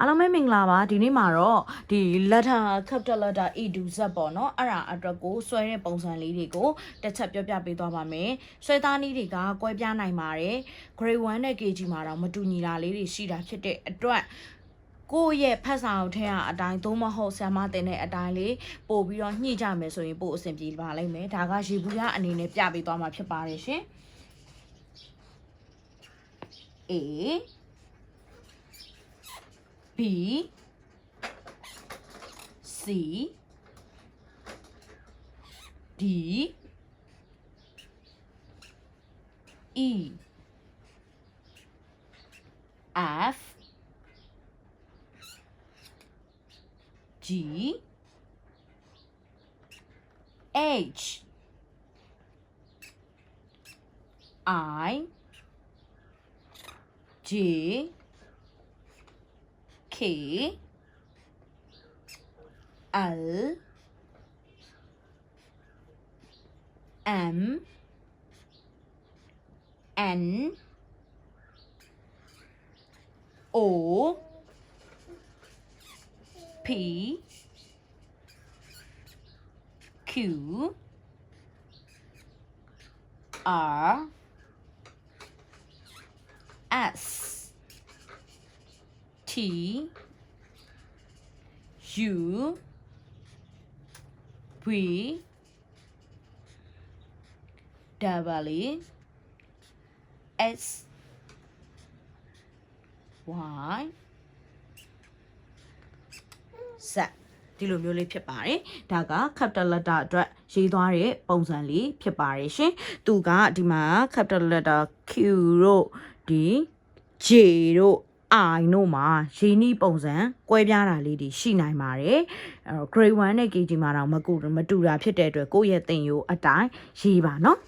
အားလုံးပဲမင်္ဂလာပါဒီနေ့မှာတော့ဒီ letter capital letter E to Z ပေါ့နော်အဲ့ဒါအတွက်ကိုဆွဲတဲ့ပုံစံလေးတွေကိုတစ်ချက်ပြောပြပေးသွားပါမယ်ဆွဲသားနည်းတွေကကွဲပြားနိုင်ပါတယ် grade 1နဲ့ KG မှာတော့မတူညီတာလေးတွေရှိတာဖြစ်တဲ့အတွက်ကိုယ့်ရဲ့ဖတ်စာအုပ်ထဲကအတိုင်းသို့မဟုတ်ဆရာမတင်တဲ့အတိုင်းလေးပို့ပြီးတော့ညှိကြမယ်ဆိုရင်ပို့အဆင်ပြေပါလိမ့်မယ်ဒါကရေဘူးရအနေနဲ့ပြပေးသွားမှာဖြစ်ပါတယ်ရှင် A B C D E F G H I J K L M N O P Q R S T U V W S Y Z ဒီလိုမျိုးလေးဖြစ်ပါတယ်ဒါက capital letter အတွက်ရေးသွားတဲ့ပုံစံလေးဖြစ်ပါတယ်ရှင်သူကဒီမှာ capital letter Q တို့ဒီ J တို့ I တို့မှာရေးနည်းပုံစံကွဲပြားတာလေးတွေရှိနိုင်ပါတယ်grade 1နဲ့ KG မှာတော့မတူတာဖြစ်တဲ့အတွက်ကိုယ့်ရဲ့သင်ရိုးအတိုင်းရေးပါနော်